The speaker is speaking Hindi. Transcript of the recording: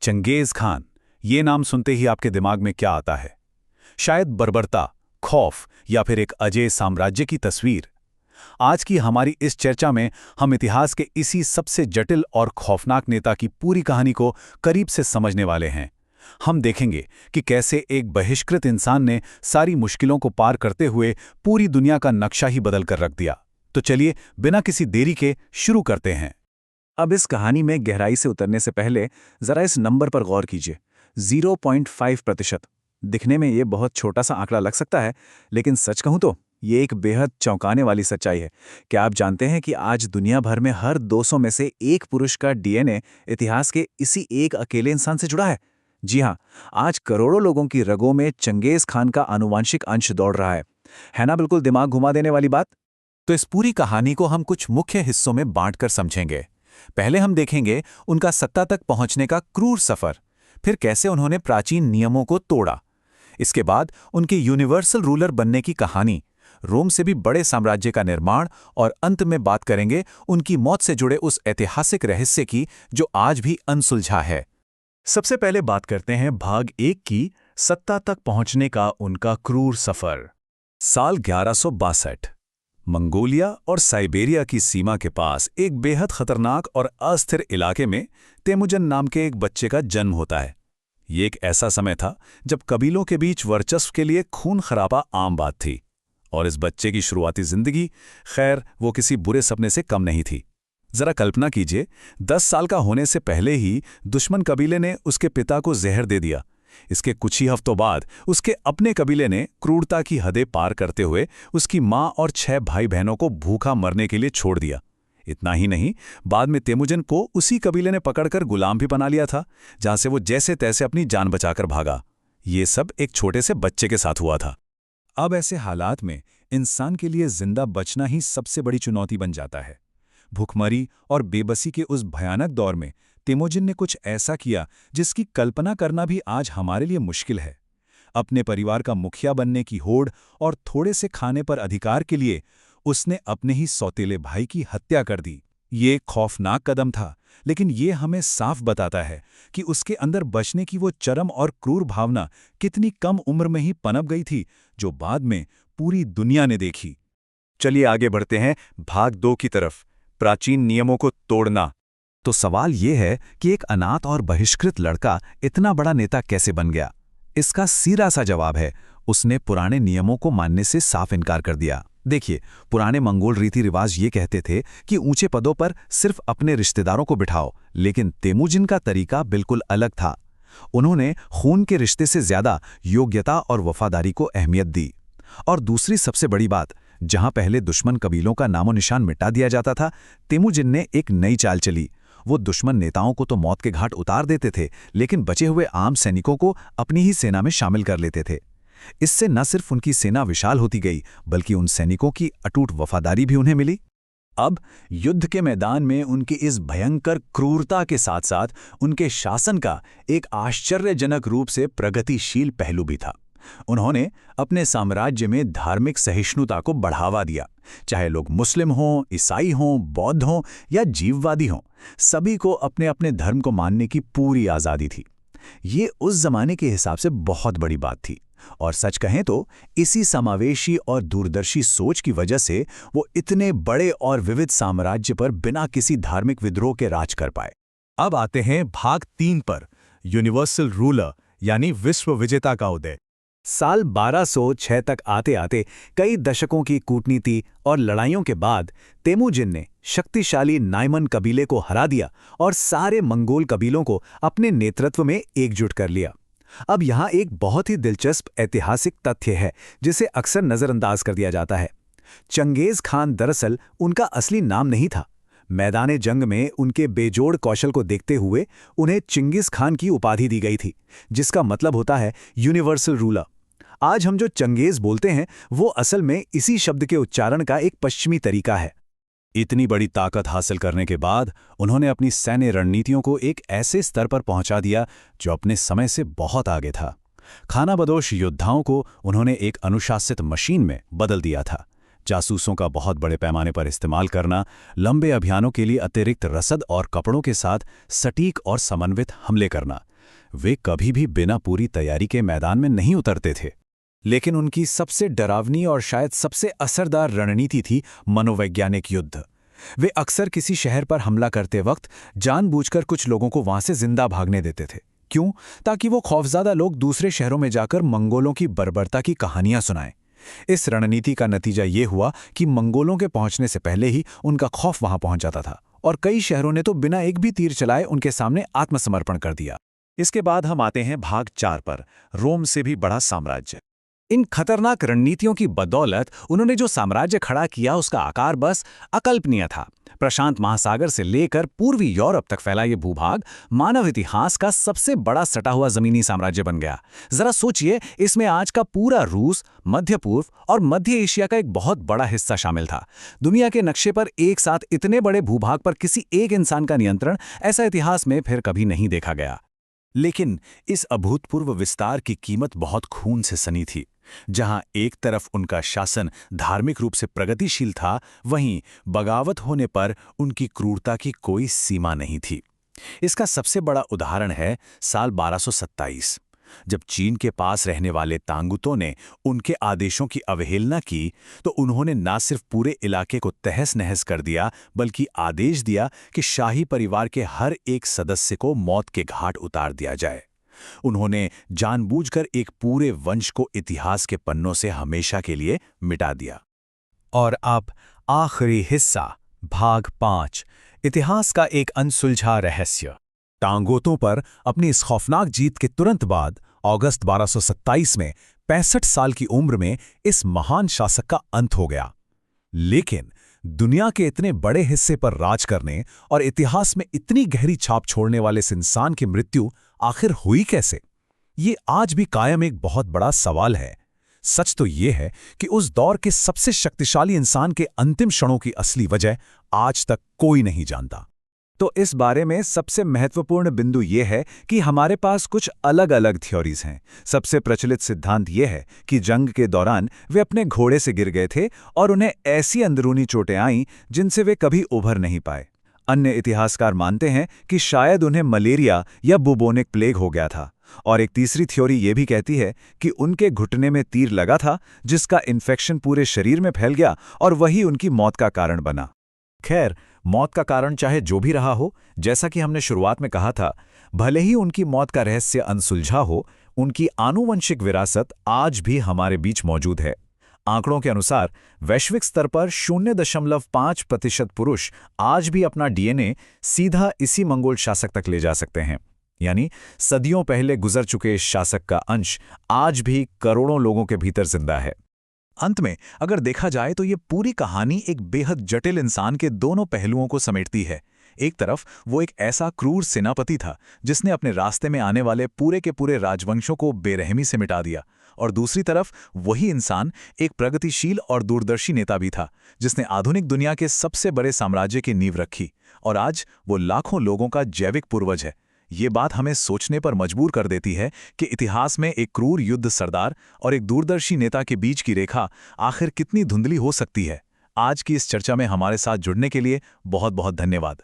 चंगेज खान, ये नाम सुनते ही आपके दिमाग में क्या आता है? शायद बर्बरता, खौफ या फिर एक अजेय साम्राज्य की तस्वीर। आज की हमारी इस चर्चा में हम इतिहास के इसी सबसे जटिल और खौफनाक नेता की पूरी कहानी को करीब से समझने वाले हैं। हम देखेंगे कि कैसे एक बहिष्कृत इंसान ने सारी मुश्किलों को पार करते हुए पूरी दुनिया का नक्शा ही बदल कर रख दिया। तो चलिए बिना किसी देरी के शुरू करते हैं। अब इस कहानी में गहराई से उतरने से पहले जरा इस नंबर पर गौर कीजिए। 0.5%। दिखने में ये बहुत छोटा सा आंकड़ा लग सकता है, लेकिन सच कहूं तो ये एक बेहद चौंकाने वाली सच्चाई है। क्या आप जानते हैं कि आज दुनिया भर में हर 200 में से एक पुरुष का डीएनए इतिहास के इसी एक अकेले इंसान से जुड़ा है? जी हाँ, आज करोड़ों लोगों की रगों में चंगेज खान का आनुवांशिक अंश दौड़ रहा है ना बिल्कुल दिमाग घुमा देने वाली बात? तो इस पूरी कहानी को हम कुछ मुख्य हिस्सों में बांटकर समझेंगे। पहले हम देखेंगे उनका सत्ता तक पहुंचने का क्रूर सफर, फिर कैसे उन्होंने प्राचीन नियमों को तोड़ा। इसके बाद उनके यूनिवर्सल रूलर बनने की कहानी, रोम से भी बड़े साम्राज्य का निर्माण, और अंत में बात करेंगे उनकी मौत से जुड़े उस ऐतिहासिक रहस्य की जो आज भी अनसुलझा है। सबसे पहले बात करते हैं भाग 1 की, सत्ता तक पहुंचने का उनका क्रूर सफर। साल 1162। मंगोलिया और साइबेरिया की सीमा के पास एक बेहद खतरनाक और अस्थिर इलाके में तेमुजन नाम के एक बच्चे का जन्म होता है। ये एक ऐसा समय था जब कबीलों के बीच वर्चस्व के लिए खून खराबा आम बात थी, और इस बच्चे की शुरुआती जिंदगी, खैर, वो किसी बुरे सपने से कम नहीं थी। जरा कल्पना कीजिए, 10 साल का होने से पहले ही दुश्मन कबीले ने उसके पिता को जहर दे दिया। इसके कुछ ही हफ्तों बाद उसके अपने कबीले ने क्रूरता की हदें पार करते हुए उसकी मां और 6 भाई बहनों को भूखा मरने के लिए छोड़ दिया। इतना ही नहीं, बाद में तेमुजन को उसी कबीले ने पकड़कर गुलाम भी बना लिया था, जहां से वो जैसे तैसे अपनी जान बचाकर भागा। ये सब एक छोटे से बच्चे के साथ हुआ था। अब ऐसे हालात में इंसान के लिए जिंदा बचना ही सबसे बड़ी चुनौती बन जाता है। भूखमरी और बेबसी के उस भयानक दौर में तेमुजिन ने कुछ ऐसा किया जिसकी कल्पना करना भी आज हमारे लिए मुश्किल है। अपने परिवार का मुखिया बनने की होड़ और थोड़े से खाने पर अधिकार के लिए उसने अपने ही सौतेले भाई की हत्या कर दी। ये खौफनाक कदम था, लेकिन ये हमें साफ बताता है कि उसके अंदर बचने की वो चरम और क्रूर भावना कितनी कम उम्र में ही पनप गई थी, जो बाद में पूरी दुनिया ने देखी। चलिए आगे बढ़ते हैं भाग 2 की तरफ, प्राचीन नियमों को तोड़ना। तो सवाल ये है कि एक अनाथ और बहिष्कृत लड़का इतना बड़ा नेता कैसे बन गया? इसका सीधा सा जवाब है, उसने पुराने नियमों को मानने से साफ इनकार कर दिया। देखिए, पुराने मंगोल रीति रिवाज ये कहते थे कि ऊंचे पदों पर सिर्फ अपने रिश्तेदारों को बिठाओ, लेकिन तेमुजिन का तरीका बिल्कुल अलग था। उन्होंने खून के रिश्ते से ज्यादा योग्यता और वफादारी को अहमियत दी। और दूसरी सबसे बड़ी बात, जहां पहले दुश्मन कबीलों का नामो निशान मिटा दिया जाता था, तेमुजिन ने एक नई चाल चली। वो दुश्मन नेताओं को तो मौत के घाट उतार देते थे, लेकिन बचे हुए आम सैनिकों को अपनी ही सेना में शामिल कर लेते थे। इससे न सिर्फ उनकी सेना विशाल होती गई, बल्कि उन सैनिकों की अटूट वफादारी भी उन्हें मिली। अब युद्ध के मैदान में उनकी इस भयंकर क्रूरता के साथ साथ उनके शासन का एक आश्चर्यजनक रूप से प्रगतिशील पहलू भी था। उन्होंने अपने साम्राज्य में धार्मिक सहिष्णुता को बढ़ावा दिया। चाहे लोग मुस्लिम हों, ईसाई हों, बौद्ध हों या जीववादी हों, सभी को अपने अपने धर्म को मानने की पूरी आज़ादी थी। ये उस जमाने के हिसाब से बहुत बड़ी बात थी, और सच कहें तो इसी समावेशी और दूरदर्शी सोच की वजह से वो इतने बड़े और विविध साम्राज्य पर बिना किसी धार्मिक विद्रोह के राज कर पाए। अब आते हैं भाग 3 पर, यूनिवर्सल रूलर यानी विश्व विजेता का उदय। साल 1206 तक आते आते कई दशकों की कूटनीति और लड़ाइयों के बाद तेमुजिन ने शक्तिशाली नायमन कबीले को हरा दिया और सारे मंगोल कबीलों को अपने नेतृत्व में एकजुट कर लिया। अब यहाँ एक बहुत ही दिलचस्प ऐतिहासिक तथ्य है जिसे अक्सर नज़रअंदाज कर दिया जाता है। चंगेज खान दरअसल उनका असली नाम नहीं था। मैदाने जंग में उनके बेजोड़ कौशल को देखते हुए उन्हें चिंगिस खान की उपाधि दी गई थी, जिसका मतलब होता है यूनिवर्सल रूलर। आज हम जो चंगेज बोलते हैं वो असल में इसी शब्द के उच्चारण का एक पश्चिमी तरीका है। इतनी बड़ी ताकत हासिल करने के बाद उन्होंने अपनी सैन्य रणनीतियों को एक ऐसे स्तर पर पहुंचा दिया जो अपने समय से बहुत आगे था। खानाबदोश योद्धाओं को उन्होंने एक अनुशासित मशीन में बदल दिया था। जासूसों का बहुत बड़े पैमाने पर इस्तेमाल करना, लंबे अभियानों के लिए अतिरिक्त रसद और कपड़ों के साथ सटीक और समन्वित हमले करना, वे कभी भी बिना पूरी तैयारी के मैदान में नहीं उतरते थे। लेकिन उनकी सबसे डरावनी और शायद सबसे असरदार रणनीति थी मनोवैज्ञानिक युद्ध। वे अक्सर किसी शहर पर हमला करते वक्त जानबूझकर कुछ लोगों को वहां से जिंदा भागने देते थे। क्यों? ताकि वो खौफज़दा लोग दूसरे शहरों में जाकर मंगोलों की बर्बरता की कहानियां सुनाएं। इस रणनीति का नतीजा ये हुआ कि मंगोलों के पहुंचने से पहले ही उनका खौफ वहां पहुंच जाता था और कई शहरों ने तो बिना एक भी तीर चलाए उनके सामने आत्मसमर्पण कर दिया। इसके बाद हम आते हैं भाग 4 पर, रोम से भी बड़ा साम्राज्य। इन खतरनाक रणनीतियों की बदौलत उन्होंने जो साम्राज्य खड़ा किया उसका आकार बस अकल्पनीय था। प्रशांत महासागर से लेकर पूर्वी यूरोप तक फैला ये भूभाग मानव इतिहास का सबसे बड़ा सटा हुआ जमीनी साम्राज्य बन गया। जरा सोचिए, इसमें आज का पूरा रूस, मध्य पूर्व और मध्य एशिया का एक बहुत बड़ा हिस्सा शामिल था। दुनिया के नक्शे पर एक साथ इतने बड़े भूभाग पर किसी एक इंसान का नियंत्रण ऐसा इतिहास में फिर कभी नहीं देखा गया। लेकिन इस अभूतपूर्व विस्तार की कीमत बहुत खून से सनी थी। जहां एक तरफ उनका शासन धार्मिक रूप से प्रगतिशील था, वहीं बगावत होने पर उनकी क्रूरता की कोई सीमा नहीं थी। इसका सबसे बड़ा उदाहरण है साल 1227, जब चीन के पास रहने वाले तांगुतों ने उनके आदेशों की अवहेलना की तो उन्होंने न सिर्फ पूरे इलाके को तहस-नहस कर दिया, बल्कि आदेश दिया कि शाही परिवार के हर एक सदस्य को मौत के घाट उतार दिया जाए। उन्होंने जानबूझकर एक पूरे वंश को इतिहास के पन्नों से हमेशा के लिए मिटा दिया। और अब आखिरी हिस्सा, भाग 5, इतिहास का एक अनसुलझा रहस्य। तांगोतों पर अपनी इस खौफनाक जीत के तुरंत बाद अगस्त 1227 में 65 साल की उम्र में इस महान शासक का अंत हो गया। लेकिन दुनिया के इतने बड़े हिस्से पर राज करने और इतिहास में इतनी गहरी छाप छोड़ने वाले इस इंसान की मृत्यु आखिर हुई कैसे? ये आज भी कायम एक बहुत बड़ा सवाल है। सच तो ये है कि उस दौर के सबसे शक्तिशाली इंसान के अंतिम क्षणों की असली वजह आज तक कोई नहीं जानता। तो इस बारे में सबसे महत्वपूर्ण बिंदु यह है कि हमारे पास कुछ अलग-अलग थ्योरीज हैं। सबसे प्रचलित सिद्धांत यह है कि जंग के दौरान वे अपने घोड़े से गिर गए थे और उन्हें ऐसी अंदरूनी चोटें आईं जिनसे वे कभी उभर नहीं पाए। अन्य इतिहासकार मानते हैं कि शायद उन्हें मलेरिया या बुबोनिक प्लेग हो गया था। और एक तीसरी थ्योरी ये भी कहती है कि उनके घुटने में तीर लगा था, जिसका इन्फेक्शन पूरे शरीर में फैल गया और वही उनकी मौत का कारण बना। खैर, मौत का कारण चाहे जो भी रहा हो, जैसा कि हमने शुरुआत में कहा था, भले ही उनकी मौत का रहस्य अनसुलझा हो, उनकी आनुवंशिक विरासत आज भी हमारे बीच मौजूद है। आंकड़ों के अनुसार वैश्विक स्तर पर 0.5% पुरुष आज भी अपना डीएनए सीधा इसी मंगोल शासक तक ले जा सकते हैं। यानी सदियों पहले गुजर चुके इस शासक का अंश आज भी करोड़ों लोगों के भीतर जिंदा है। अंत में अगर देखा जाए तो ये पूरी कहानी एक बेहद जटिल इंसान के दोनों पहलुओं को समेटती है। एक तरफ वो एक ऐसा क्रूर सेनापति था जिसने अपने रास्ते में आने वाले पूरे के पूरे राजवंशों को बेरहमी से मिटा दिया, और दूसरी तरफ वही इंसान एक प्रगतिशील और दूरदर्शी नेता भी था जिसने आधुनिक दुनिया के सबसे बड़े साम्राज्य की नींव रखी, और आज वो लाखों लोगों का जैविक पूर्वज है। ये बात हमें सोचने पर मजबूर कर देती है कि इतिहास में एक क्रूर युद्ध सरदार और एक दूरदर्शी नेता के बीच की रेखा आखिर कितनी धुंधली हो सकती है। आज की इस चर्चा में हमारे साथ जुड़ने के लिए बहुत बहुत धन्यवाद।